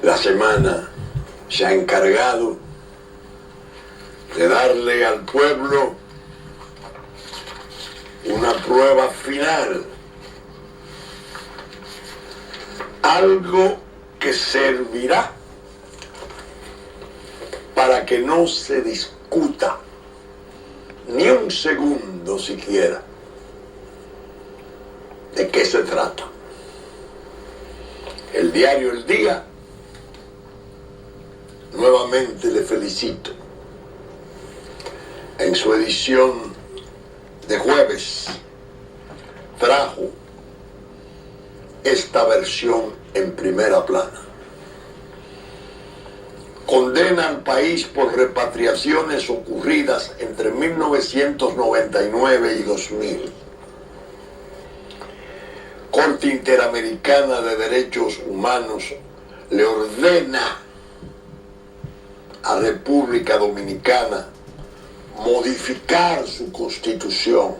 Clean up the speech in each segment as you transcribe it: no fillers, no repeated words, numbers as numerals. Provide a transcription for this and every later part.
La semana se ha encargado de darle al pueblo una prueba final, algo que servirá para que no se discuta ni un segundo siquiera de qué se trata. El diario El Día, nuevamente le felicito, en su edición de jueves trajo esta versión en primera plana. Condena al país por repatriaciones ocurridas entre 1999 y 2000. Corte Interamericana de Derechos Humanos le ordena a República Dominicana modificar su constitución.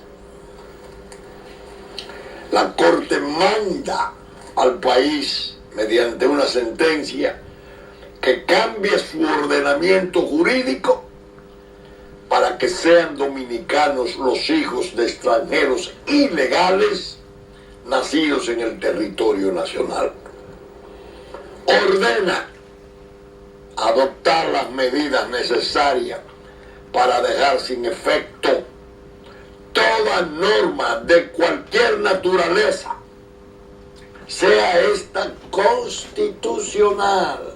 La Corte manda al país, mediante una sentencia, que cambie su ordenamiento jurídico para que sean dominicanos los hijos de extranjeros ilegales nacidos en el territorio nacional. Ordena adoptar las medidas necesarias para dejar sin efecto toda norma de cualquier naturaleza, sea esta constitucional,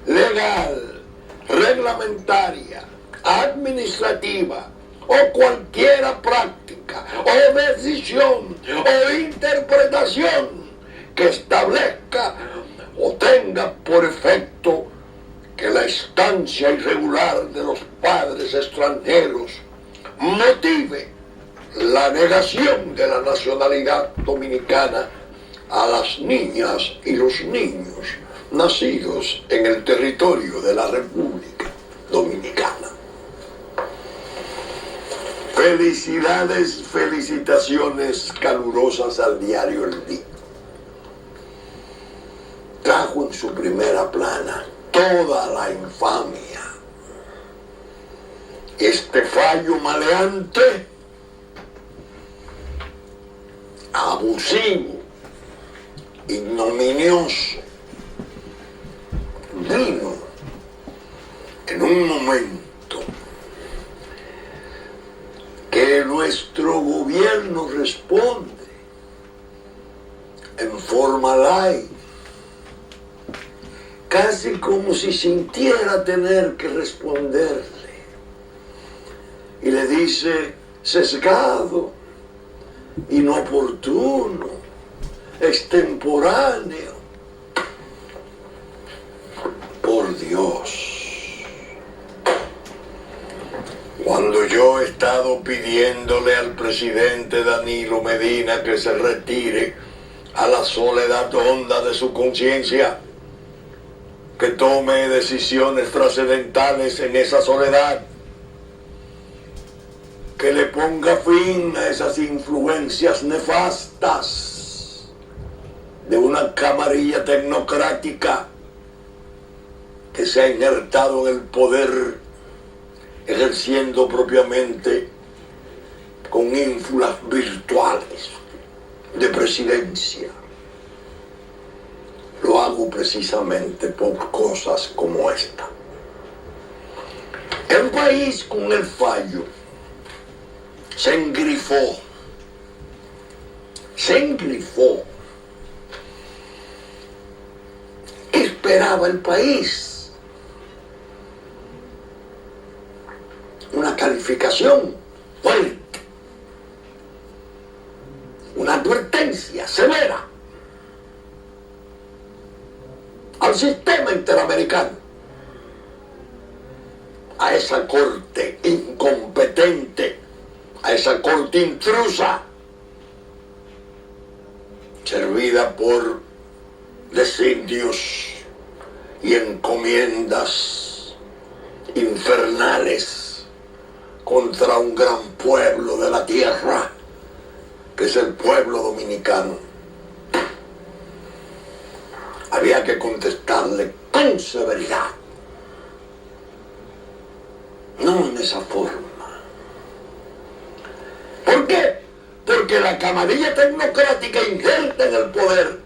legal, reglamentaria, administrativa o cualquiera práctica o decisión o interpretación que establezca o tenga por efecto que la estancia irregular de los padres extranjeros motive la negación de la nacionalidad dominicana a las niñas y los niños nacidos en el territorio de la República Dominicana. Felicidades, felicitaciones calurosas al diario El Día. Trajo en su primera plana toda la infamia. Este fallo maleante, abusivo, ignominioso, vino en un momento que nuestro gobierno responde en forma light, casi como si sintiera tener que responderle, y le dice sesgado, inoportuno, extemporáneo. Por Dios, cuando yo he estado pidiéndole al presidente Danilo Medina que se retire a la soledad honda de su conciencia, que tome decisiones trascendentales en esa soledad, que le ponga fin a esas influencias nefastas de una camarilla tecnocrática que se ha injertado en el poder, ejerciendo propiamente con ínfulas virtuales de presidencia. Lo hago precisamente por cosas como esta. El país con el fallo se engrifó. ¿Qué esperaba el país? Una calificación fuerte, una advertencia severa al sistema interamericano, a esa corte incompetente, a esa corte intrusa, servida por designios y encomiendas infernales contra un gran pueblo de la tierra, que es el pueblo dominicano. había que contestarle con severidad. No en esa forma. ¿Por qué? Porque la camarilla tecnocrática injerta en el poder,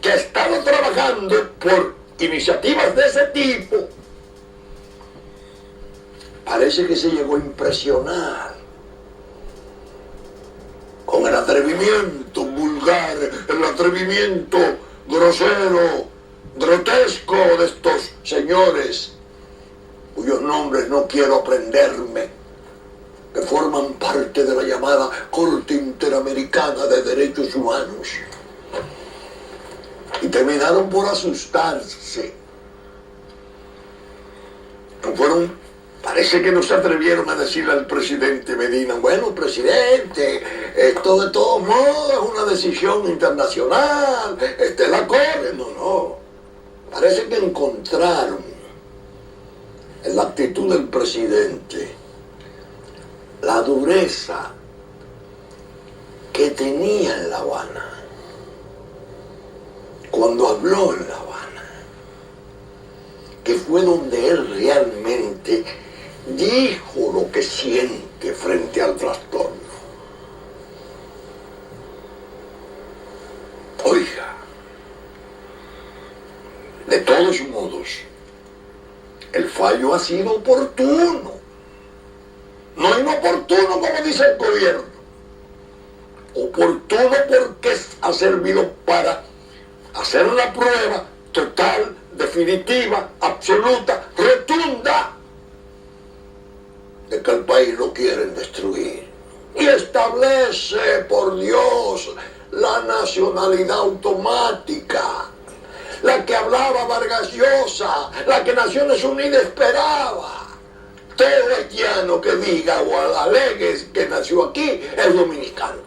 que ha estado trabajando por iniciativas de ese tipo, parece que se llegó a impresionar con el atrevimiento vulgar, el atrevimiento grosero, grotesco de estos señores, cuyos nombres no quiero aprenderme, que forman parte de la llamada Corte Interamericana de Derechos Humanos, y terminaron por asustarse. Parece que no se atrevieron a decirle al presidente Medina: bueno, presidente, esto de todos modos es una decisión internacional, la corre. No. Parece que encontraron en la actitud del presidente la dureza que tenía en La Habana cuando habló en La Habana, que fue donde él realmente dijo lo que siente frente al trastorno. Oiga, de todos modos, el fallo ha sido oportuno, no inoportuno como dice el gobierno. Oportuno porque ha servido para hacer la prueba total, definitiva, absoluta, rotunda, de que el país lo quieren destruir. Y establece, por Dios, la nacionalidad automática, la que hablaba Vargas Llosa, la que Naciones Unidas esperaba. Todo haitiano que diga o alegue que nació aquí es dominicano.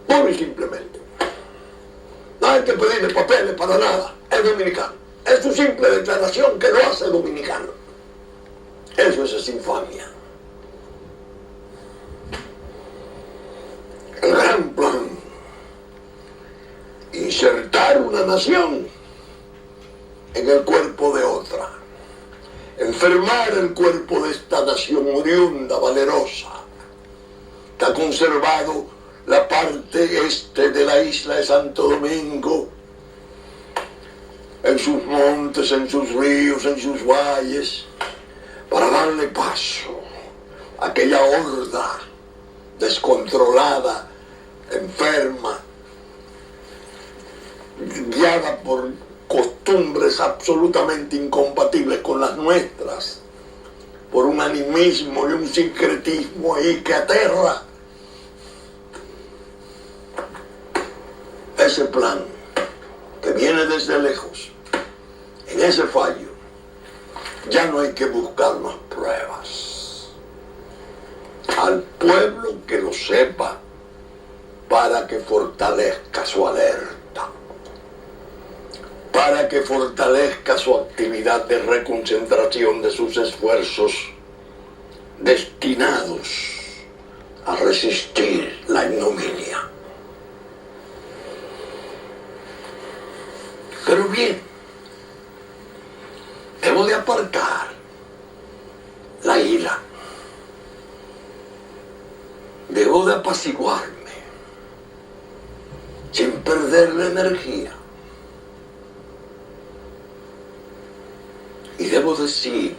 Puro y simplemente. No hay que pedirle papeles para nada, es dominicano. Es su simple declaración que lo hace dominicano. Eso es infamia. El gran plan: insertar una nación en el cuerpo de otra, enfermar el cuerpo de esta nación oriunda, valerosa, que ha conservado la parte este de la isla de Santo Domingo, en sus montes, en sus ríos, en sus valles, para darle paso a aquella horda descontrolada, enferma, guiada por costumbres absolutamente incompatibles con las nuestras, por un animismo y un sincretismo ahí que aterra. Ese plan, que viene desde lejos, en ese fallo, ya no hay que buscar más pruebas. Al pueblo que lo sepa, para que fortalezca su alerta, para que fortalezca su actividad de reconcentración de sus esfuerzos destinados a resistir la ignominia. Pero bien, debo de apartar la ira, debo de apaciguarme sin perder la energía, y debo decir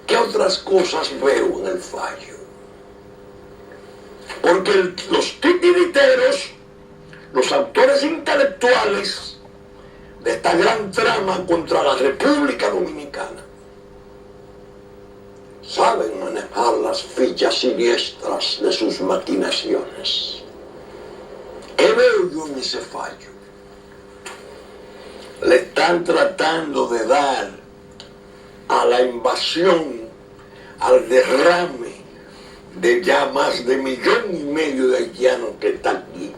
qué otras cosas veo en el fallo, porque los titiriteros, los autores intelectuales de esta gran trama contra la República Dominicana, saben manejar las fichas siniestras de sus maquinaciones. ¿Qué veo yo en ese fallo? Le están tratando de dar a la invasión, al derrame de ya más de 1,5 millones de haitianos que están aquí,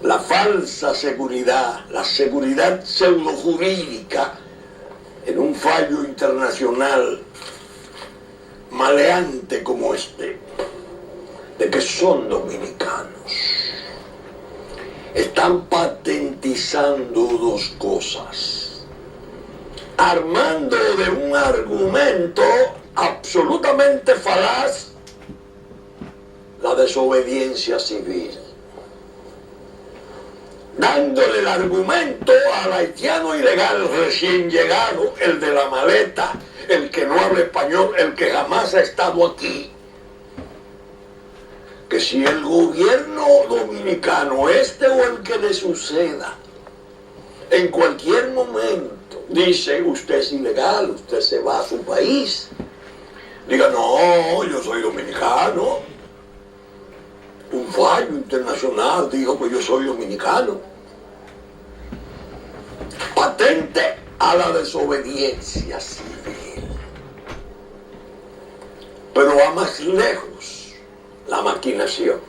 la falsa seguridad, la seguridad pseudojurídica en un fallo internacional maleante como este, de que son dominicanos. están patentizando dos cosas, armando de un argumento absolutamente falaz la desobediencia civil, dándole el argumento al haitiano ilegal recién llegado, el de la maleta, el que no habla español, el que jamás ha estado aquí, que si el gobierno dominicano, este o el que le suceda, en cualquier momento dice usted es ilegal, usted se va a su país, diga no, yo soy dominicano, un fallo internacional dijo que yo soy dominicano, patente a la desobediencia civil. Pero va más lejos la maquinación.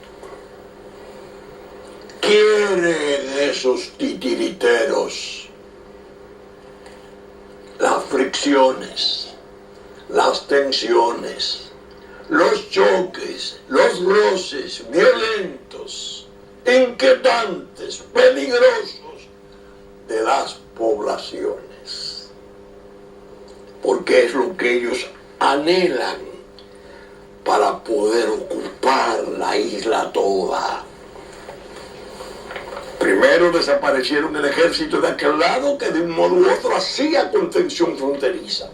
Quieren esos titiriteros las fricciones, las tensiones, los choques, los roces violentos, inquietantes, peligrosos de las poblaciones, porque es lo que ellos anhelan para poder ocupar la isla toda. Primero desaparecieron el ejército de aquel lado, que de un modo u otro hacía contención fronteriza.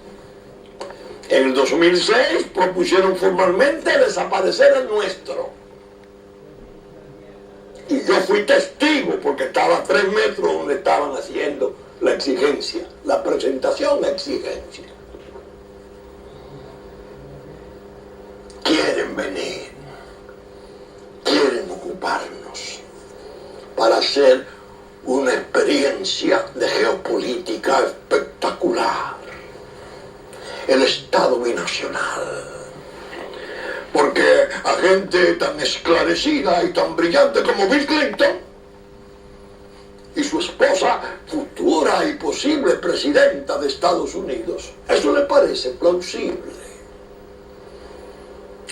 En el 2006 propusieron formalmente desaparecer el nuestro. Y yo fui testigo porque estaba a 3 metros donde estaban haciendo la exigencia, la presentación de exigencia. Quieren venir, quieren ocuparnos para hacer una experiencia de geopolítica espectacular. El Estado binacional. Porque a gente tan esclarecida y tan brillante como Bill Clinton y su esposa, futura y posible presidenta de Estados Unidos, eso le parece plausible.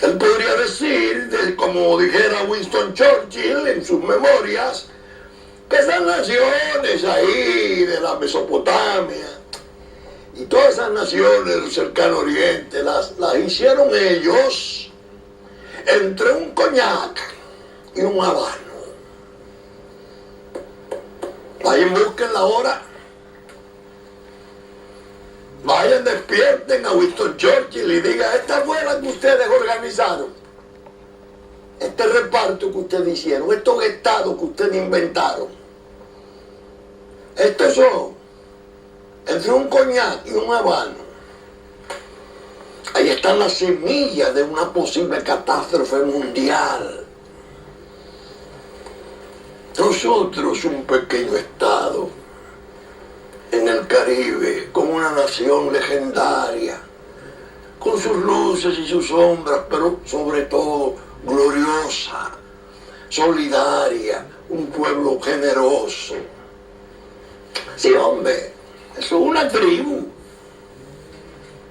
Él podría decir, como dijera Winston Churchill en sus memorias, que esas naciones ahí de la Mesopotamia y todas esas naciones del cercano oriente las hicieron ellos entre un coñac y un habano. Vayan, busquen la hora. Vayan, despierten a Winston Churchill y digan, esta fue la que ustedes organizaron. Este reparto que ustedes hicieron, estos estados que ustedes inventaron. Estos son entre un coñac y un habano. Ahí están las semillas de una posible catástrofe mundial. Nosotros, un pequeño estado en el Caribe, como una nación legendaria, con sus luces y sus sombras, pero sobre todo gloriosa, solidaria, un pueblo generoso. Sí, hombre, eso es una tribu,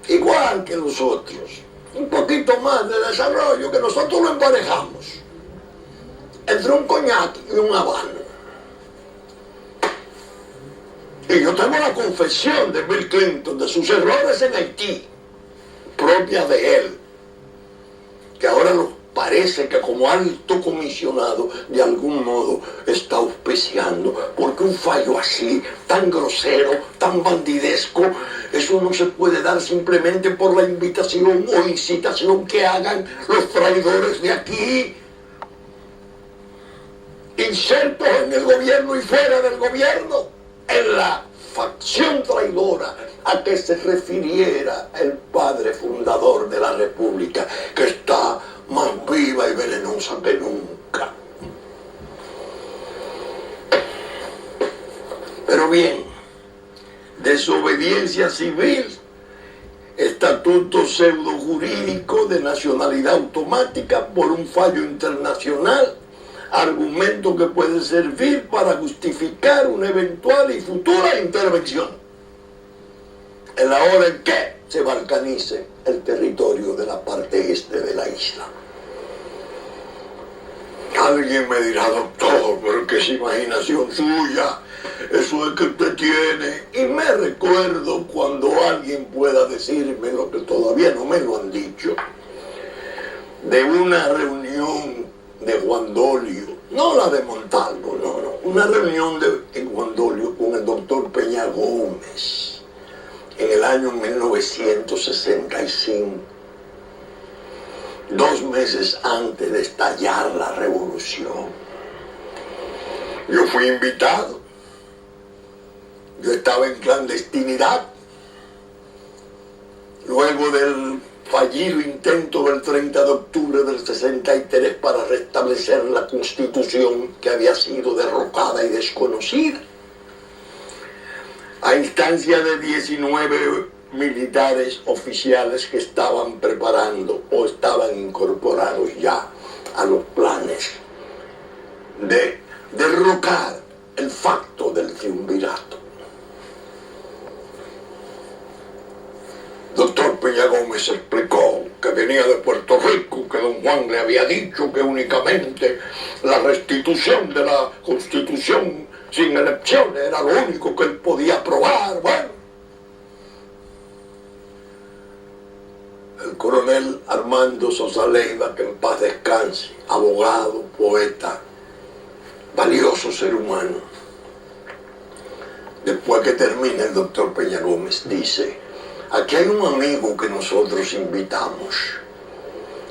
igual que nosotros, un poquito más de desarrollo, que nosotros lo emparejamos entre un coñac y un habano. Y yo tengo la confesión de Bill Clinton de sus errores en Haití, propia de él, que ahora nos parece que como alto comisionado de algún modo está auspiciando, porque un fallo así, tan grosero, tan bandidesco, eso no se puede dar simplemente por la invitación o incitación que hagan los traidores de aquí, insertos en el gobierno y fuera del gobierno, en la facción traidora a que se refiriera el padre fundador de la República, que está más viva y venenosa que nunca. Pero bien, desobediencia civil, estatuto pseudo jurídico de nacionalidad automática por un fallo internacional, argumento que puede servir para justificar una eventual y futura intervención en la hora en que se balcanice el territorio de la parte este de la isla. Alguien me dirá, doctor, pero que es imaginación suya, eso es que usted tiene. Y me recuerdo cuando alguien pueda decirme lo que todavía no me lo han dicho, de una reunión de Juan Dolio, no la de Montalvo, no, una reunión de Juan Dolio con el doctor Peña Gómez en el año 1965. 2 meses antes de estallar la revolución. Yo fui invitado. Yo estaba en clandestinidad. Luego del fallido intento del 30 de octubre del 63 para restablecer la Constitución que había sido derrocada y desconocida, a instancia de 19 militares oficiales que estaban preparando o estaban incorporados ya a los planes de derrocar el facto del triunvirato. Doctor Peña Gómez explicó que venía de Puerto Rico, que don Juan le había dicho que únicamente la restitución de la Constitución sin elecciones era lo único que él podía aprobar. Bueno, el coronel Armando Sosa Leiva, que en paz descanse, abogado, poeta, valioso ser humano, después que termina el doctor Peña Gómez, dice: aquí hay un amigo que nosotros invitamos.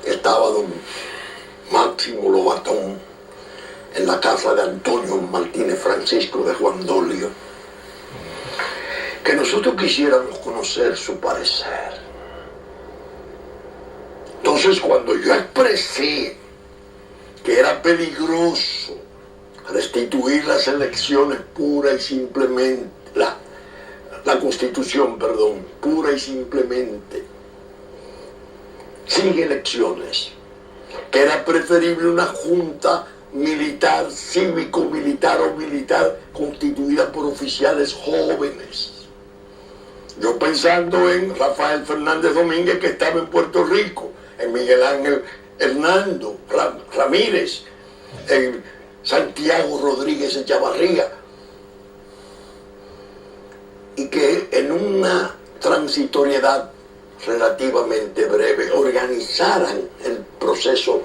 Estaba don Máximo Lobatón en la casa de Antonio Martínez Francisco de Juan Dolio, que nosotros quisiéramos conocer su parecer. Entonces, cuando yo expresé que era peligroso restituir las elecciones pura y simplemente, la Constitución, perdón, pura y simplemente, sin elecciones, que era preferible una junta militar, cívico-militar o militar constituida por oficiales jóvenes. Yo pensando en Rafael Fernández Domínguez, que estaba en Puerto Rico, en Miguel Ángel Hernando Ramírez, en Santiago Rodríguez Echavarría, y que en una transitoriedad relativamente breve organizaran el proceso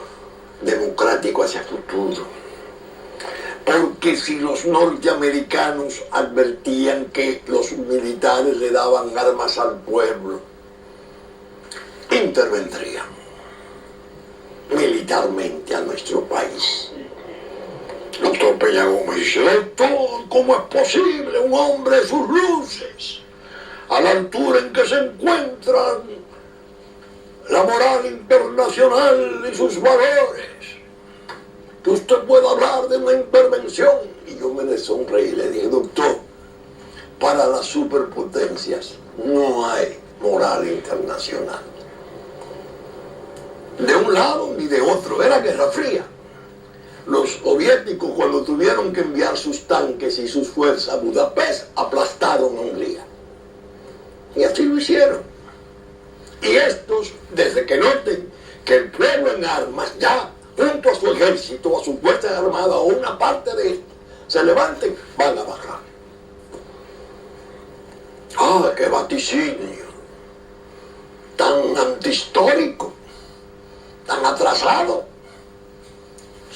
democrático hacia el futuro. Porque si los norteamericanos advertían que los militares le daban armas al pueblo, intervendrían militarmente a nuestro país. Doctor Peña Gómez dice: doctor, ¿cómo es posible un hombre de sus luces, a la altura en que se encuentran la moral internacional y sus valores, que usted pueda hablar de una intervención? Y yo me le sonreí y le dije: doctor, para las superpotencias no hay moral internacional, de un lado ni de otro. Era Guerra Fría. Los soviéticos, cuando tuvieron que enviar sus tanques y sus fuerzas a Budapest, aplastaron a Hungría. Y así lo hicieron. Y estos, desde que noten que el pueblo en armas, ya junto a su ejército, a sus fuerzas armadas o una parte de esto, se levanten, van a bajar. ¡Ah, qué vaticinio! Tan antihistórico, tan atrasado.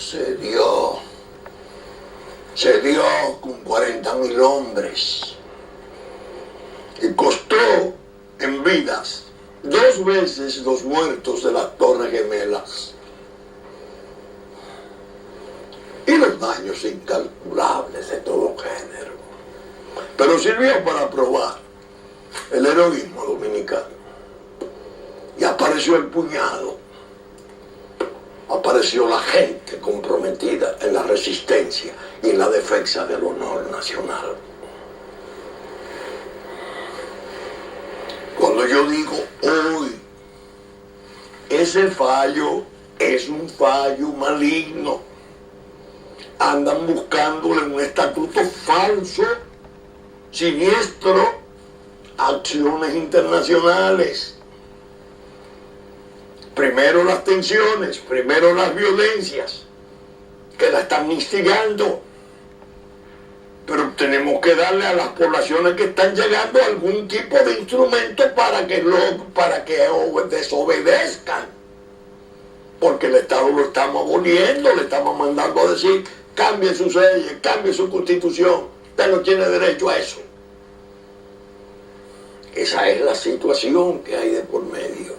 Se dio con 40.000 hombres y costó en vidas 2 veces los muertos de las Torres Gemelas y los daños incalculables de todo género, pero sirvió para probar el heroísmo dominicano. Y apareció el puñado, apareció la gente comprometida en la resistencia y en la defensa del honor nacional. Cuando yo digo hoy, ese fallo es un fallo maligno. Andan buscándole un estatuto falso, siniestro, acciones internacionales. Primero las tensiones, primero las violencias, que la están instigando. Pero tenemos que darle a las poblaciones que están llegando algún tipo de instrumento para que desobedezcan. Porque el Estado lo estamos aboliendo, le estamos mandando a decir, cambie sus leyes, cambie su constitución. Usted no tiene derecho a eso. Esa es la situación que hay de por medio.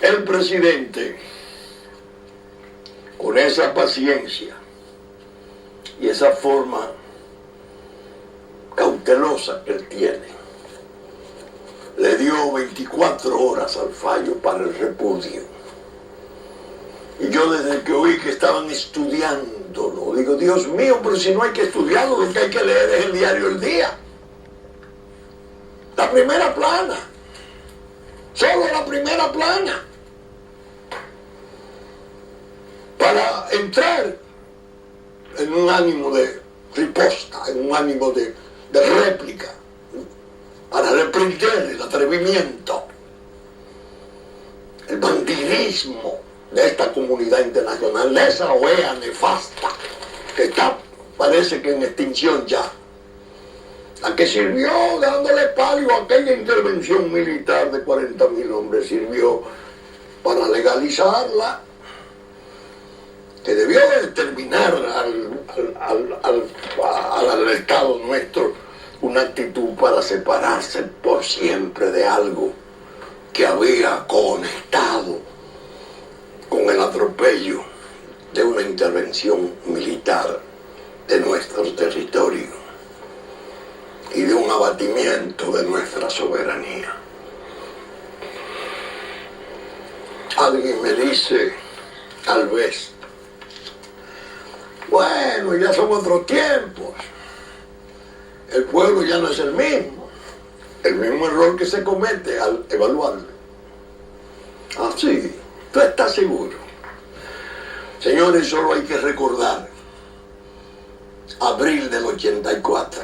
El presidente, con esa paciencia y esa forma cautelosa que él tiene, le dio 24 horas al fallo para el repudio. Y yo desde que oí que estaban estudiándolo, digo, Dios mío, pero si no hay que estudiarlo, lo que hay que leer es el diario El Día. La primera plana. Solo la primera plana. Para entrar en un ánimo de riposta, en un ánimo de réplica, para reprender el atrevimiento, el bandidismo de esta comunidad internacional, de esa OEA nefasta que está, parece que en extinción ya, la que sirvió dándole palio a aquella intervención militar de 40.000 hombres, sirvió para legalizarla, que debió determinar al Estado nuestro una actitud para separarse por siempre de algo que había conectado con el atropello de una intervención militar de nuestro territorio y de un abatimiento de nuestra soberanía. Alguien me dice, tal vez, bueno, ya son otros tiempos, el pueblo ya no es el mismo error que se comete al evaluarlo. Ah, sí, tú estás seguro. Señores, solo hay que recordar abril del 84,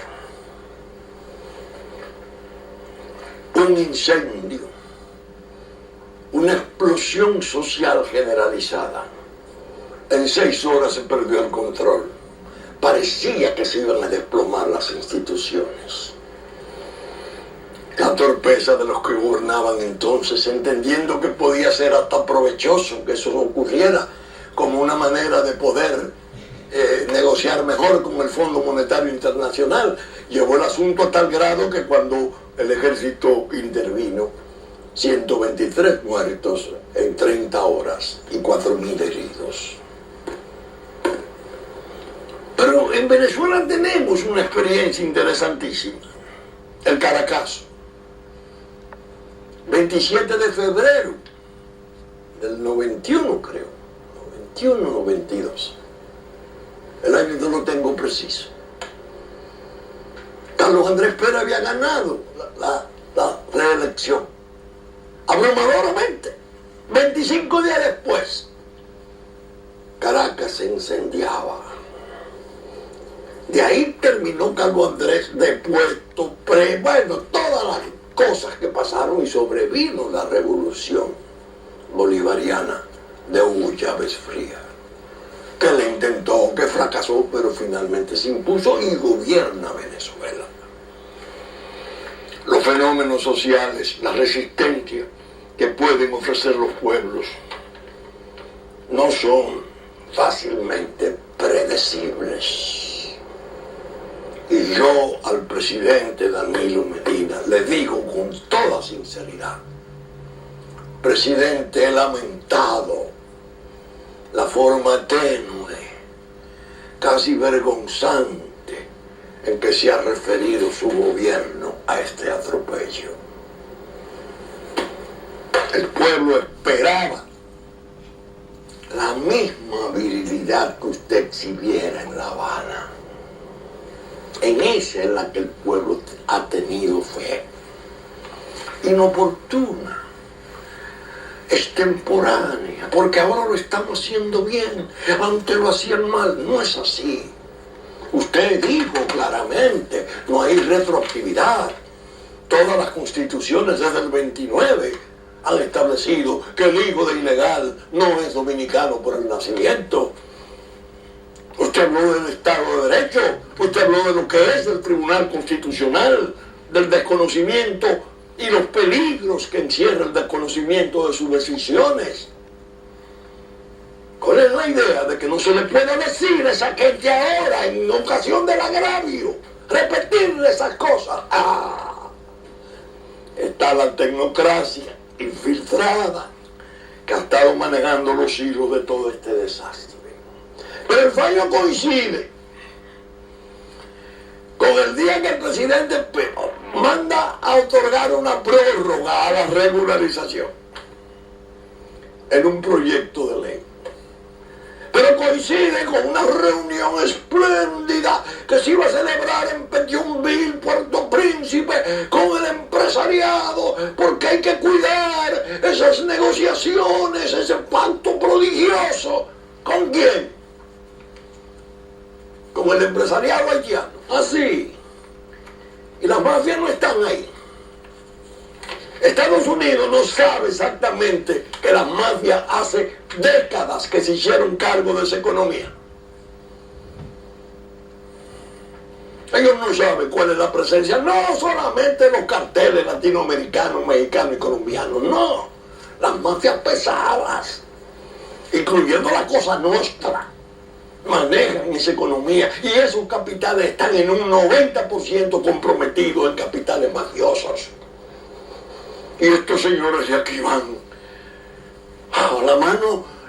un incendio, una explosión social generalizada. En 6 horas se perdió el control. Parecía que se iban a desplomar las instituciones. La torpeza de los que gobernaban entonces, entendiendo que podía ser hasta provechoso que eso ocurriera, como una manera de poder negociar mejor con el Fondo Monetario Internacional, llevó el asunto a tal grado que cuando el ejército intervino, 123 muertos en 30 horas y 4.000 heridos. Pero en Venezuela tenemos una experiencia interesantísima. El Caracazo. 27 de febrero del 91, creo. 91 o 92. El año no lo tengo preciso. Carlos Andrés Pérez había ganado la reelección. Abrumadoramente. 25 días después, Caracas se incendiaba. De ahí terminó Carlos Andrés depuesto, bueno, todas las cosas que pasaron y sobrevino la revolución bolivariana de Hugo Chávez Frías, que le intentó, que fracasó, pero finalmente se impuso y gobierna Venezuela. Los fenómenos sociales, la resistencia que pueden ofrecer los pueblos no son fácilmente predecibles. Y yo al presidente Danilo Medina le digo con toda sinceridad, presidente, he lamentado la forma tenue, casi vergonzante, en que se ha referido su gobierno a este atropello. El pueblo esperaba la misma virilidad que usted exhibiera en La Habana. En esa es la que el pueblo ha tenido fe. Inoportuna, extemporánea, porque ahora lo estamos haciendo bien, antes lo hacían mal. No es así. Usted dijo claramente, no hay retroactividad. Todas las constituciones desde el 29 han establecido que el hijo de ilegal no es dominicano por el nacimiento. Usted habló del Estado de Derecho, usted habló de lo que es el Tribunal Constitucional, del desconocimiento y los peligros que encierra el desconocimiento de sus decisiones. ¿Cuál es la idea de que no se le puede decir a esa gente ahora, en ocasión del agravio, repetirle esas cosas? Está la tecnocracia infiltrada que ha estado manejando los hilos de todo este desastre. Pero el fallo coincide con el día que el presidente manda a otorgar una prórroga a la regularización en un proyecto de ley. Pero coincide con una reunión espléndida que se iba a celebrar en Petionville, Puerto Príncipe, con el empresariado, porque hay que cuidar esas negociaciones, ese pacto prodigioso. ¿Con quién? Con el empresariado haitiano. Así. Y las mafias no están ahí. Estados Unidos no sabe exactamente que las mafias hace décadas que se hicieron cargo de esa economía. Ellos no saben cuál es la presencia, no solamente los carteles latinoamericanos, mexicanos y colombianos, no, las mafias pesadas, incluyendo la Cosa Nostra, manejan esa economía y esos capitales están en un 90% comprometidos en capitales mafiosos. Y estos señores de aquí van.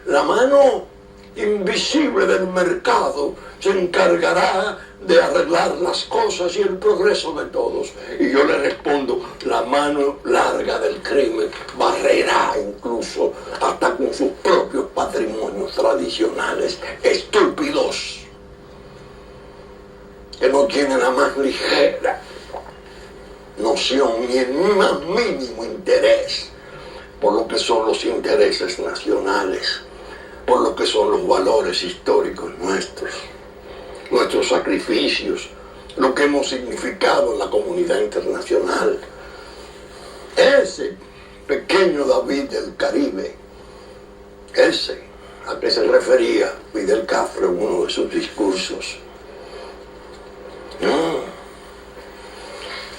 La mano invisible del mercado se encargará de arreglar las cosas y el progreso de todos. Y yo le respondo, la mano larga del crimen barrerá incluso hasta con sus propios patrimonios tradicionales estúpidos, que no tienen la más ligera noción ni el más mínimo interés por lo que son los intereses nacionales, por lo que son los valores históricos nuestros, nuestros sacrificios, lo que hemos significado en la comunidad internacional. Ese pequeño David del Caribe, ese a que se refería Fidel Castro en uno de sus discursos.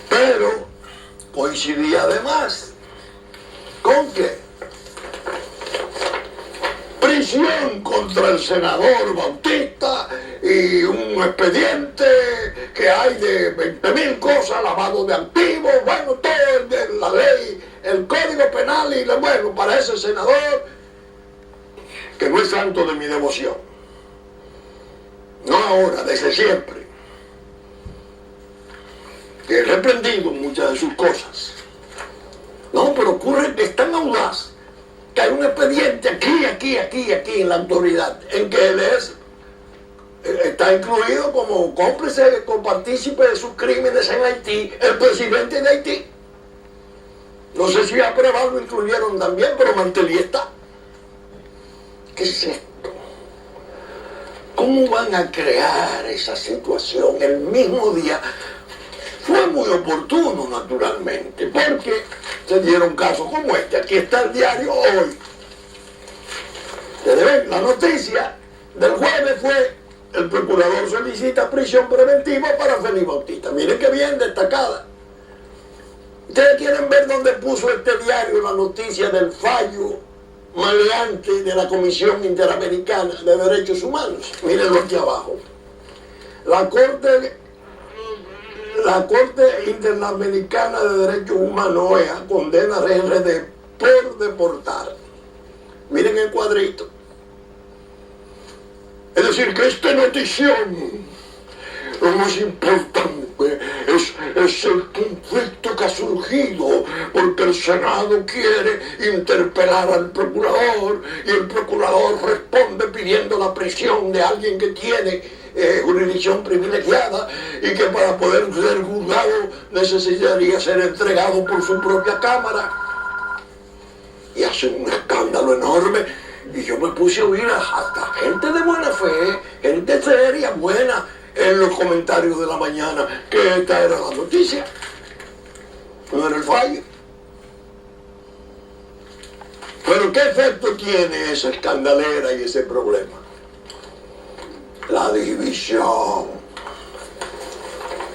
Pero coincidía además con que prisión contra el senador Bautista y un expediente que hay de 20.000 cosas, lavado de activos, bueno, todo la ley, el código penal y bueno, para ese senador que no es santo de mi devoción, no ahora, desde siempre, que he reprendido muchas de sus cosas. No, pero ocurre que es tan audaz que hay un expediente aquí en la autoridad, en que él está incluido como cómplice, copartícipe de sus crímenes en Haití, el presidente de Haití. No sé si a Preval lo incluyeron también, pero Martelly está. ¿Qué es esto? ¿Cómo van a crear esa situación el mismo día? Fue muy oportuno, naturalmente, porque se dieron casos como este. Aquí está el diario Hoy. Ustedes ven, la noticia del jueves fue: el procurador solicita prisión preventiva para Félix Bautista. Miren qué bien destacada. Ustedes quieren ver dónde puso este diario la noticia del fallo maleante de la Comisión Interamericana de Derechos Humanos. Mírenlo aquí abajo. La Corte Interamericana de Derechos Humanos, OEA, condena a RD por deportar. Miren el cuadrito. Es decir, que esta notición, lo más importante es el conflicto que ha surgido porque el Senado quiere interpelar al procurador y el procurador responde pidiendo la prisión de alguien que tiene jurisdicción privilegiada y que para poder ser juzgado necesitaría ser entregado por su propia Cámara. Y hace un escándalo enorme. Y yo me puse a oír hasta gente de buena fe, gente seria, buena, en los comentarios de la mañana, que esta era la noticia, no era el fallo. Pero ¿qué efecto tiene esa escandalera y ese problema? La división.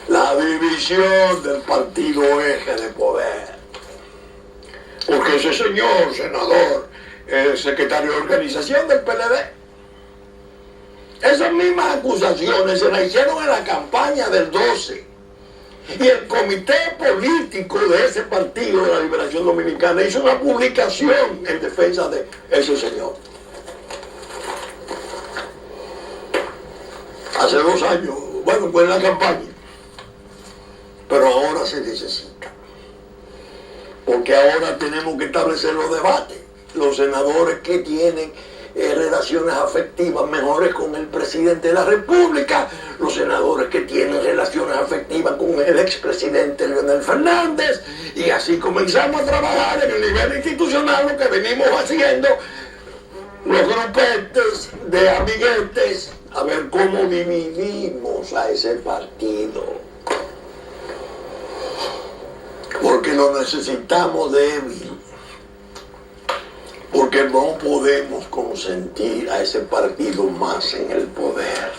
La división del partido eje de poder. Porque ese señor senador es secretario de organización del PLD. Esas mismas acusaciones se las hicieron en la campaña del 12. Y el comité político de ese partido de la Liberación Dominicana hizo una publicación en defensa de ese señor. Hace 2 años, bueno, fue en la campaña. Pero ahora se necesita. Porque ahora tenemos que establecer los debates. Los senadores que tienen relaciones afectivas mejores con el presidente de la República, los senadores que tienen relaciones afectivas con el expresidente Leonel Fernández, y así comenzamos a trabajar en el nivel institucional, lo que venimos haciendo, los grupetes de amiguetes, a ver cómo dividimos a ese partido. Porque lo necesitamos débil. Porque no podemos consentir a ese partido más en el poder.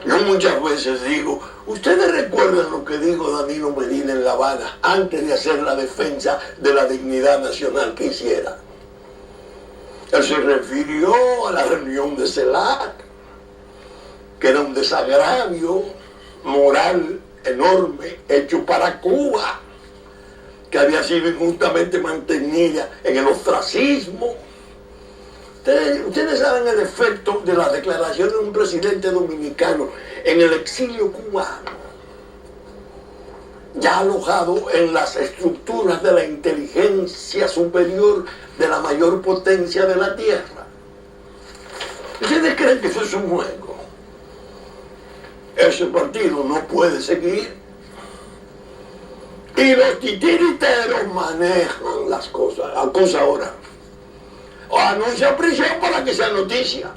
Yo muchas veces digo, ustedes recuerdan lo que dijo Danilo Medina en La Habana antes de hacer la defensa de la dignidad nacional que hiciera. Él se refirió a la reunión de CELAC, que era un desagravio moral enorme hecho para Cuba, que había sido injustamente mantenida en el ostracismo. Ustedes saben el efecto de la declaración de un presidente dominicano en el exilio cubano, ya alojado en las estructuras de la inteligencia superior de la mayor potencia de la tierra. ¿Ustedes creen que eso es un juego? Ese partido no puede seguir. Y los titiriteros manejan las cosas. La cosa ahora. O anuncia prisión para que sea noticia.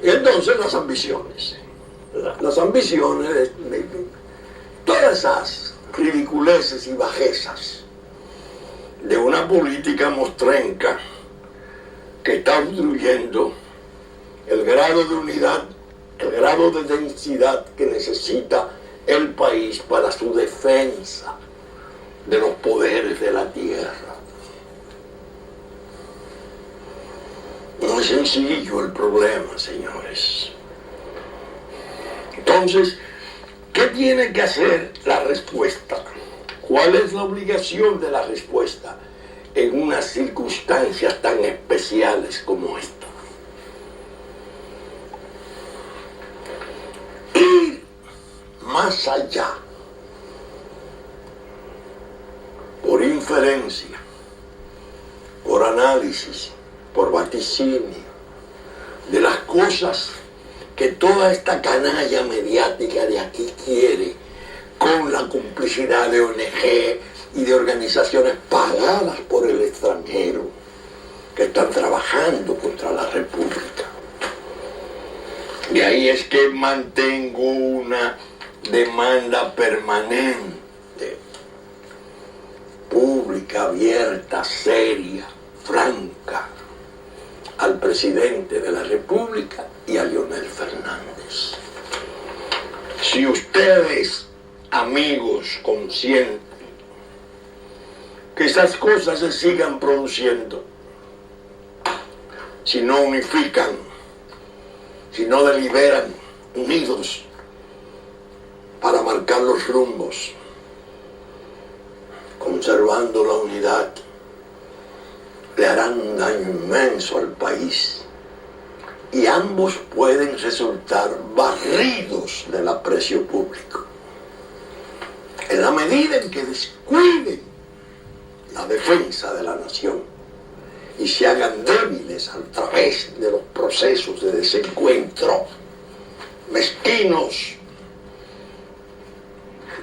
Y entonces las ambiciones. Las ambiciones, todas esas ridiculeces y bajezas de una política mostrenca que está obstruyendo el grado de unidad, el grado de densidad que necesita el país para su defensa de los poderes de la tierra. No es sencillo el problema, señores. Entonces, ¿qué tiene que hacer la respuesta? ¿Cuál es la obligación de la respuesta en unas circunstancias tan especiales como esta? Ir más allá, por inferencia, por análisis, por vaticinio, de las cosas que toda esta canalla mediática de aquí quiere, con la complicidad de ONG y de organizaciones pagadas por el extranjero, que están trabajando contra la República. De ahí es que mantengo una demanda permanente, pública, abierta, seria, franca, al presidente de la República y a Leonel Fernández. Si ustedes, amigos, consienten que esas cosas se sigan produciendo, si no unifican, si no deliberan unidos para marcar los rumbos, conservando la unidad, le harán un daño inmenso al país y ambos pueden resultar barridos del aprecio público. En la medida en que descuiden la defensa de la nación y se hagan débiles a través de los procesos de desencuentro mezquinos,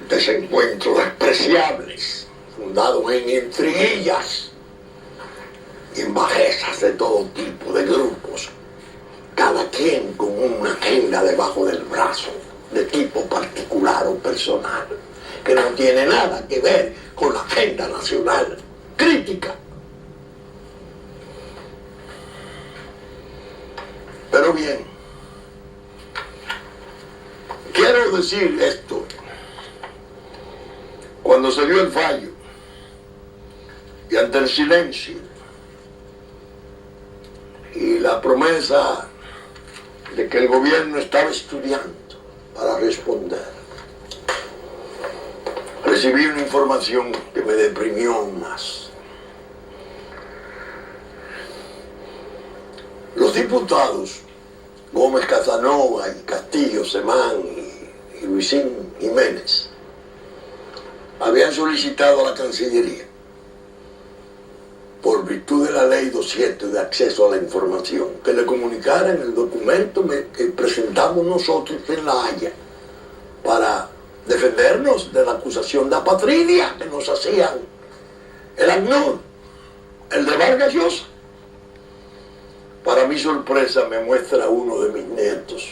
desencuentros despreciables, fundados en intriguillas y en bajezas de todo tipo de grupos, cada quien con una agenda debajo del brazo, de tipo particular o personal, que no tiene nada que ver con la agenda nacional crítica bien, quiero decir esto. Cuando se dio el fallo y ante el silencio y la promesa de que el gobierno estaba estudiando para responder, recibí una información que me deprimió aún más. Los diputados Gómez Casanova y Castillo Semán y Luisín Jiménez habían solicitado a la Cancillería, por virtud de la ley 207 de acceso a la información, que le comunicaran el documento que presentamos nosotros en La Haya para defendernos de la acusación de apatridia que nos hacían el ACNUR, el de Vargas Llosa. Para mi sorpresa me muestra uno de mis nietos,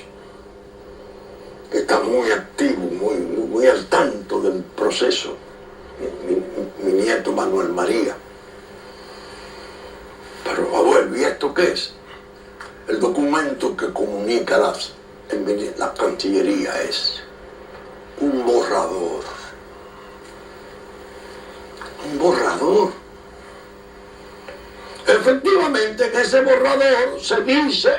que está muy activo, muy al tanto del proceso, mi nieto Manuel María. Pero abuelo, ¿y esto qué es? El documento que comunica la Cancillería es un borrador. Un borrador. Efectivamente, en ese borrador se dice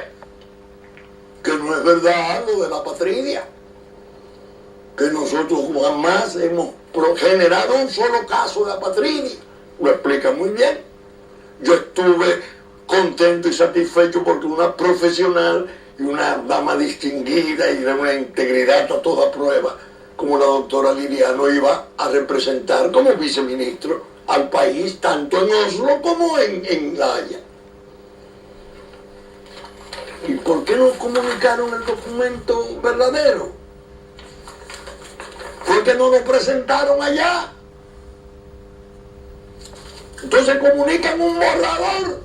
que no es verdad lo de la apatridia, que nosotros jamás hemos generado un solo caso de apatridia. Lo explica muy bien. Yo estuve contento y satisfecho porque una profesional y una dama distinguida y de una integridad a toda prueba, como la doctora Liriano, iba a representar como viceministro al país, tanto en Oslo como en La Haya. ¿Y por qué no comunicaron el documento verdadero? ¿Por qué no lo presentaron allá? Entonces comunican un borrador.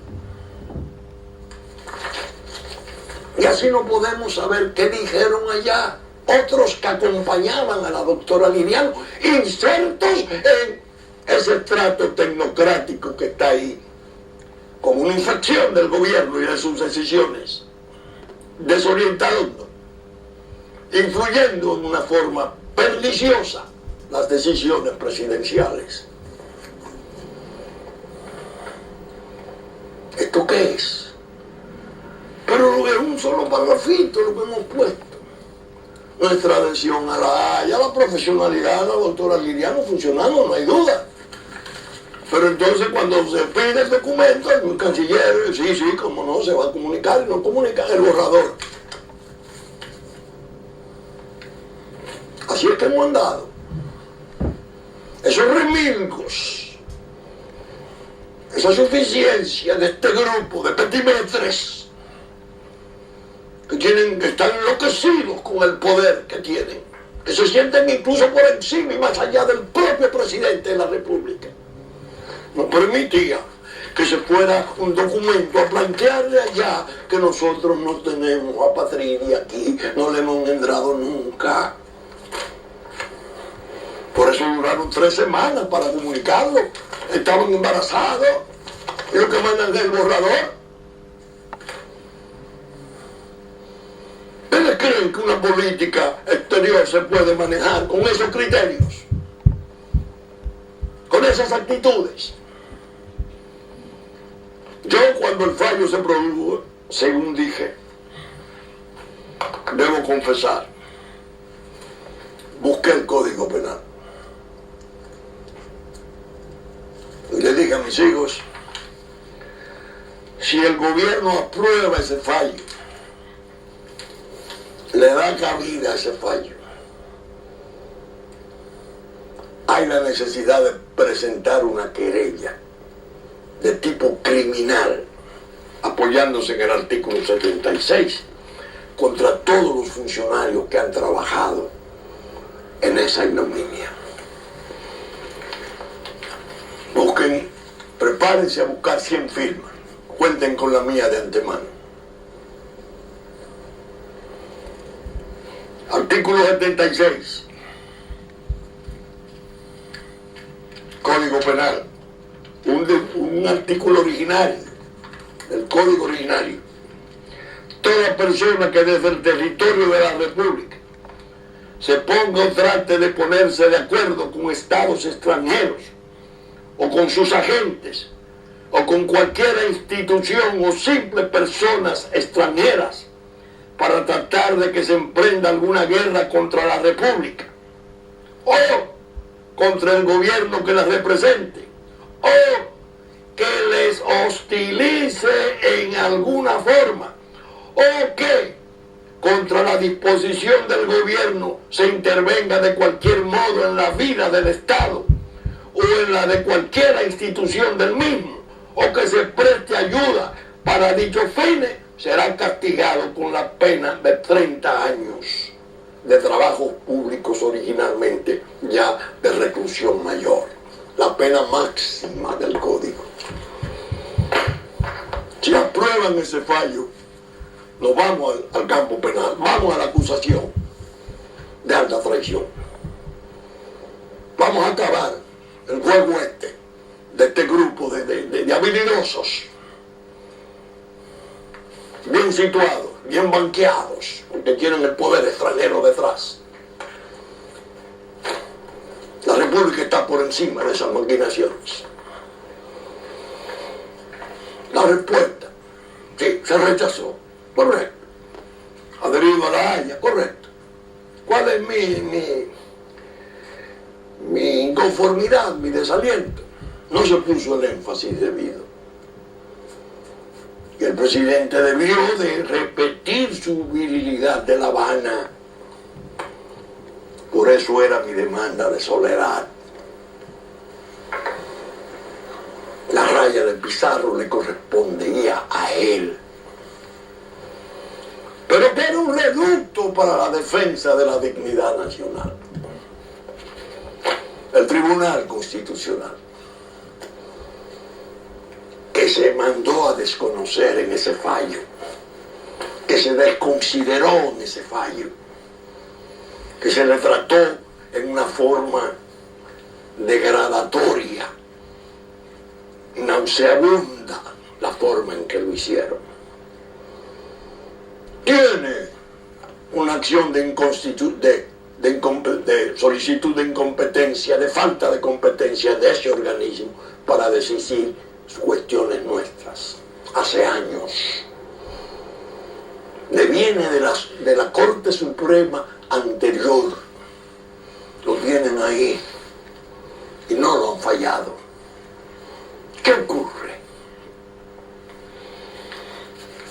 Y así no podemos saber qué dijeron allá otros que acompañaban a la doctora Liriano, insertos en ese trato tecnocrático que está ahí, como una infracción del gobierno y de sus decisiones, desorientando, influyendo en una forma perniciosa las decisiones presidenciales. ¿Esto qué es? Pero es un solo parrafito lo que hemos puesto. Nuestra adhesión a La Haya, la profesionalidad de la doctora Liriano funcionando, no hay duda. Pero entonces cuando se pide el documento, el canciller, sí, como no, se va a comunicar y no comunican el borrador. Así es que hemos andado. Esos remilgos, esa suficiencia de este grupo de petimetres que están enloquecidos con el poder que tienen, que se sienten incluso por encima y más allá del propio presidente de la República, no permitía que se fuera un documento a plantearle allá que nosotros no tenemos apatridia aquí, no le hemos engendrado nunca. Por eso duraron 3 semanas para comunicarlo. Estaban embarazados. Y lo que mandan es el borrador. ¿Ustedes creen que una política exterior se puede manejar con esos criterios? Con esas actitudes. Yo, cuando el fallo se produjo, según dije, debo confesar, busqué el Código Penal. Y le dije a mis hijos, si el gobierno aprueba ese fallo, le da cabida a ese fallo, hay la necesidad de presentar una querella de tipo criminal, apoyándose en el artículo 76, contra todos los funcionarios que han trabajado en esa ignominia. Busquen, prepárense a buscar 100 firmas, cuenten con la mía de antemano. Artículo 76, Código Penal, un artículo originario, del Código originario. toda persona que desde el territorio de la República se ponga o trate de ponerse de acuerdo con estados extranjeros o con sus agentes o con cualquier institución o simples personas extranjeras para tratar de que se emprenda alguna guerra contra la República o contra el gobierno que la represente o que les hostilice en alguna forma o que contra la disposición del gobierno se intervenga de cualquier modo en la vida del Estado o en la de cualquier institución del mismo, o que se preste ayuda para dichos fines, será castigado con la pena de 30 años de trabajos públicos, originalmente ya de reclusión mayor, la pena máxima del Código. Si aprueban ese fallo, nos vamos al campo penal, vamos a la acusación de alta traición. Vamos a acabar el juego de este grupo de habilidosos, bien situados, bien banqueados, porque tienen el poder extranjero detrás. La República está por encima de esas maquinaciones. La respuesta, sí, se rechazó. Correcto. Adherido a la Haya, correcto. ¿Cuál es mi inconformidad, mi desaliento? No se puso el énfasis debido. Y el presidente debió de repetir su virilidad de La Habana. Por eso era mi demanda de soledad. La raya de Pizarro le correspondía a él. Pero que era un reducto para la defensa de la dignidad nacional. El Tribunal Constitucional, que se mandó a desconocer en ese fallo, que se desconsideró en ese fallo, que se le trató en una forma degradatoria, nauseabunda, la forma en que lo hicieron. Tiene una acción de solicitud de incompetencia, de falta de competencia de ese organismo para decidir cuestiones nuestras. Hace años. Le viene de la Corte Suprema anterior. Lo tienen ahí y no lo han fallado. ¿Qué ocurre?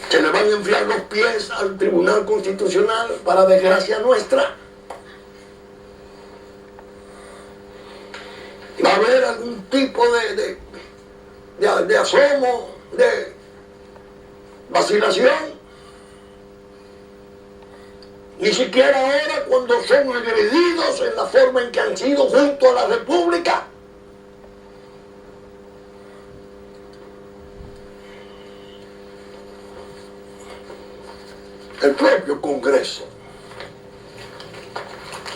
Se le van a enfriar los pies al Tribunal Constitucional para desgracia nuestra. Va a haber algún tipo de asomo, de vacilación. Ni siquiera ahora, cuando son agredidos en la forma en que han sido junto a la República. El propio Congreso,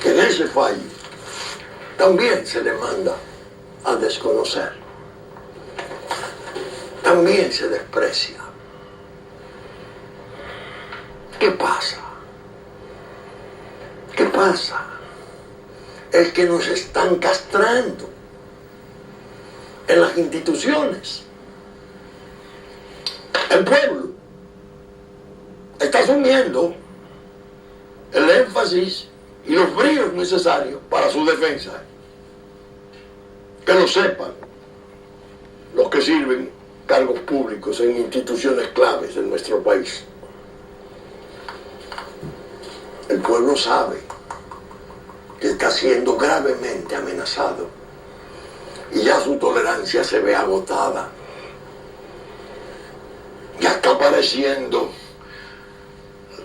que en ese fallo también se le manda a desconocer, también se desprecia. ¿Qué pasa? ¿Qué pasa? Es que nos están castrando en las instituciones. El pueblo está asumiendo el énfasis y los bríos necesarios para su defensa. Que lo sepan los que sirven cargos públicos en instituciones claves de nuestro país. El pueblo sabe que está siendo gravemente amenazado y ya su tolerancia se ve agotada. Ya está apareciendo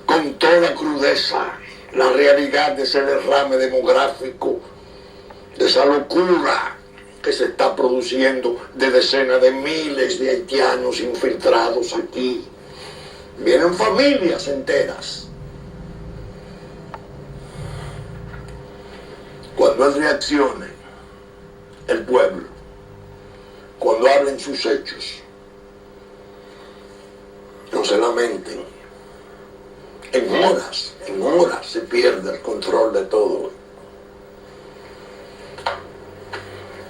con toda crudeza la realidad de ese derrame demográfico, de esa locura que se está produciendo de decenas de miles de haitianos infiltrados aquí. Vienen familias enteras. Cuando él reaccione, el pueblo, cuando hablen sus hechos, no se lamenten, En horas se pierde el control de todo.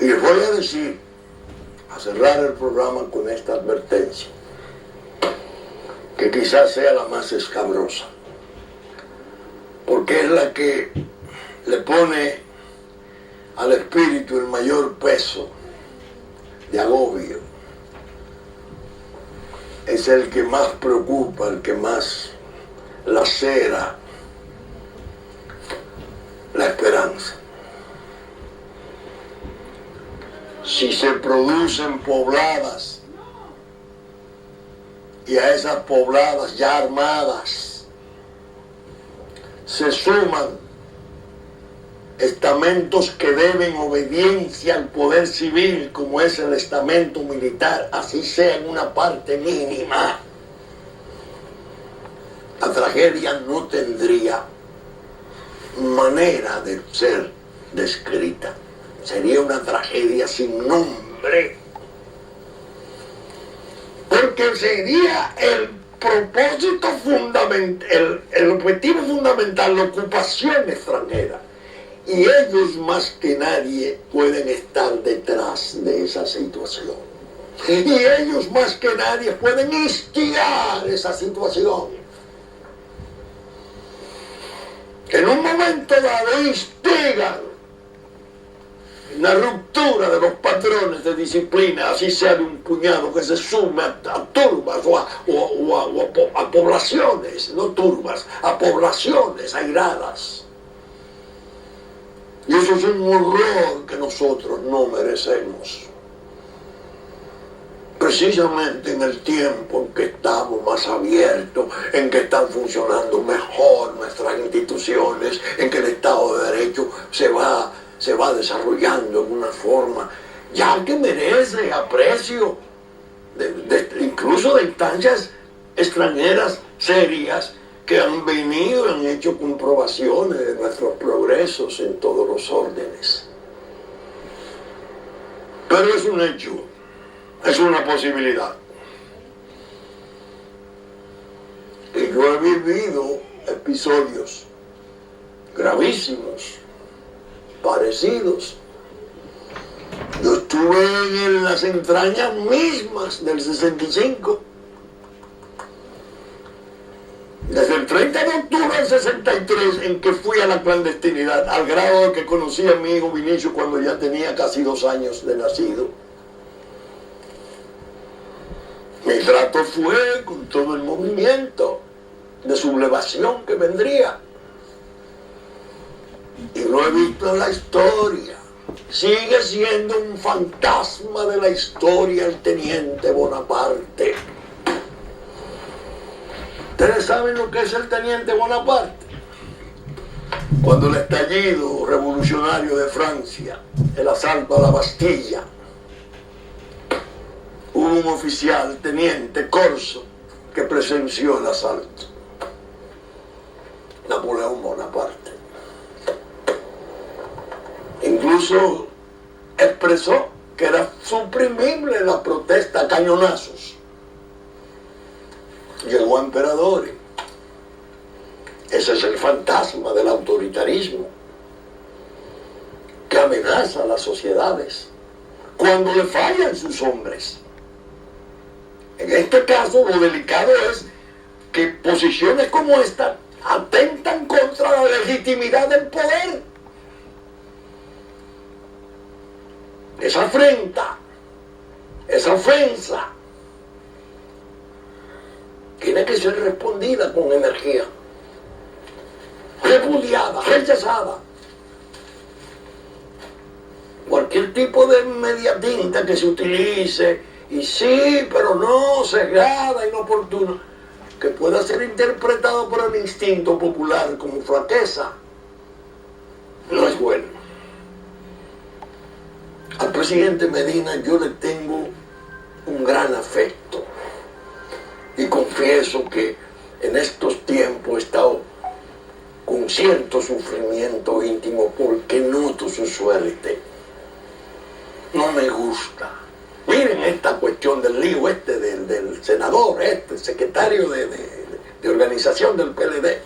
Y les voy a decir, a cerrar el programa con esta advertencia, que quizás sea la más escabrosa, porque es la que le pone al espíritu el mayor peso de agobio. Es el que más preocupa, el que más lacera la esperanza. Si se producen pobladas y a esas pobladas ya armadas se suman estamentos que deben obediencia al poder civil, como es el estamento militar, así sea en una parte mínima, la tragedia no tendría manera de ser descrita. Sería una tragedia sin nombre, porque sería el propósito fundamental, el objetivo fundamental, la ocupación extranjera. Y ellos más que nadie pueden estar detrás de esa situación. Y ellos más que nadie pueden instigar esa situación. En un momento dado instigan una ruptura de los patrones de disciplina, así sea de un puñado que se sume a turbas o a poblaciones, no turbas, a poblaciones airadas. Y eso es un horror que nosotros no merecemos. Precisamente en el tiempo en que estamos más abiertos, en que están funcionando mejor nuestras instituciones, en que el Estado de Derecho se va desarrollando en una forma ya que merece aprecio, incluso de instancias extranjeras serias que han venido y han hecho comprobaciones de nuestros progresos en todos los órdenes. Pero es un hecho, es una posibilidad. Y yo he vivido episodios gravísimos, parecidos. Yo estuve en las entrañas mismas del 65. Desde el 30 de octubre del 63, en que fui a la clandestinidad, al grado de que conocí a mi hijo Vinicio cuando ya tenía casi 2 años de nacido. Mi trato fue con todo el movimiento de sublevación que vendría. Y lo he visto en la historia. Sigue siendo un fantasma de la historia el teniente Bonaparte. ¿Ustedes saben lo que es el teniente Bonaparte? Cuando el estallido revolucionario de Francia, el asalto a la Bastilla, hubo un oficial, teniente Corso, que presenció el asalto. Napoleón Bonaparte. Incluso expresó que era suprimible la protesta a cañonazos. Llegó a emperadores. Ese es el fantasma del autoritarismo que amenaza a las sociedades cuando le fallan sus hombres. En este caso, lo delicado es que posiciones como esta atentan contra la legitimidad del poder. Esa afrenta, esa ofensa, tiene que ser respondida con energía, repudiada, rechazada. Cualquier tipo de media tinta que se utilice, y sí, pero no, sesgada, inoportuna, que pueda ser interpretado por el instinto popular como flaqueza, no es bueno. Al presidente Medina yo le tengo un gran afecto y confieso que en estos tiempos he estado con cierto sufrimiento íntimo porque noto su suerte. No me gusta. Miren esta cuestión del lío del senador, el secretario de organización del PLD.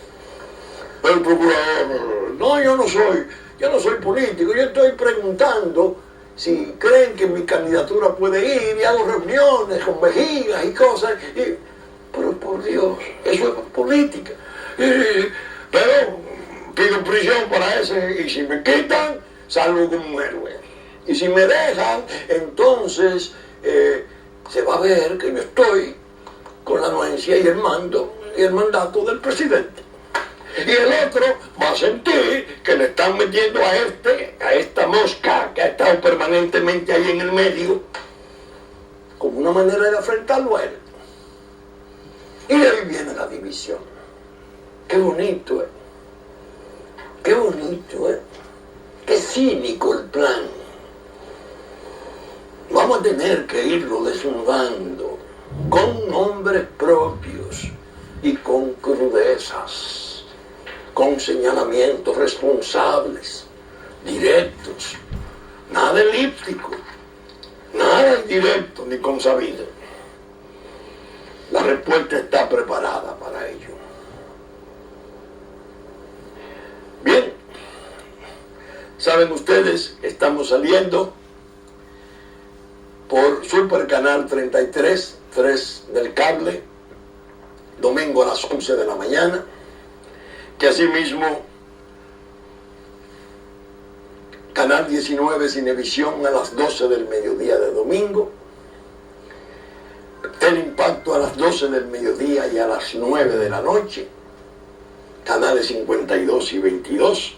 El procurador, no, yo no soy político, yo estoy preguntando si creen que mi candidatura puede ir, y hago reuniones con vejigas y cosas, pero por Dios, eso es política. Pero pido prisión para ese, y si me quitan, salgo como un héroe. Y si me dejan, entonces se va a ver que yo estoy con la anuencia y el mando y el mandato del presidente. Y el otro va a sentir que le están metiendo a esta mosca que ha estado permanentemente ahí en el medio, como una manera de afrentarlo a él. Y de ahí viene la división. Qué bonito, ¿eh? Qué bonito, ¿eh? Qué cínico el plan. Vamos a tener que irlo desnudando con nombres propios y con crudezas, con señalamientos responsables, directos, nada elíptico, nada indirecto ni consabido. La respuesta está preparada para ello. Bien, saben ustedes, estamos saliendo por Super Canal 33, 3 del cable, domingo a las 11 de la mañana, que asimismo Canal 19 Cinevisión a las 12 del mediodía de domingo, Teleimpacto a las 12 del mediodía y a las 9 de la noche, canales 52 y 22,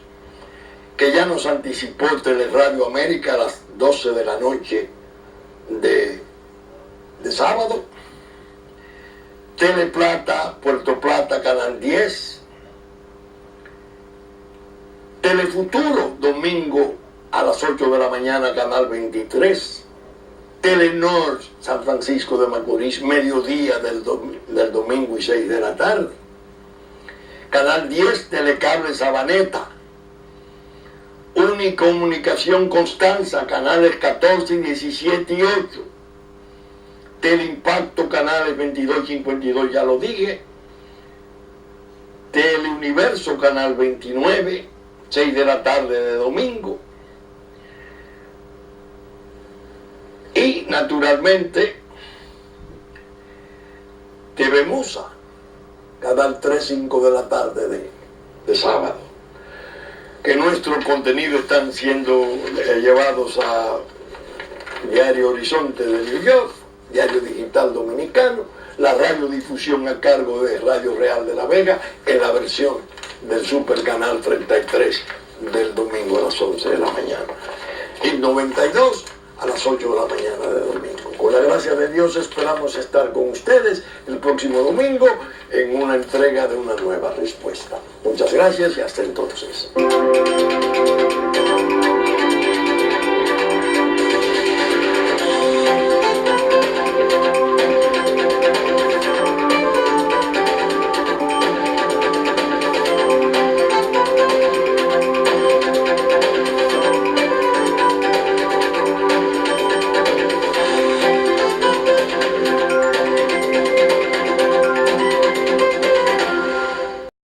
que ya nos anticipó Teleradio América a las 12 de la noche de sábado, Teleplata, Puerto Plata, Canal 10, Telefuturo, domingo a las 8 de la mañana, Canal 23, Telenor, San Francisco de Macorís, mediodía del domingo y 6 de la tarde, Canal 10, Telecable Sabaneta, Unicomunicación Constanza, canales 14, 17 y 8, Teleimpacto, canales 22 y 52, ya lo dije, Teleuniverso, canal 29, 6 de la tarde de domingo, y naturalmente TV Musa, canal 3, 5 de la tarde de sábado. Que nuestros contenidos están siendo llevados a Diario Horizonte de New York, Diario Digital Dominicano, la radiodifusión a cargo de Radio Real de la Vega, en la versión del Super Canal 33 del domingo a las 11 de la mañana. Y 92 a las 8 de la mañana de domingo. Con la gracia de Dios esperamos estar con ustedes el próximo domingo en una entrega de una nueva respuesta. Muchas gracias y hasta entonces.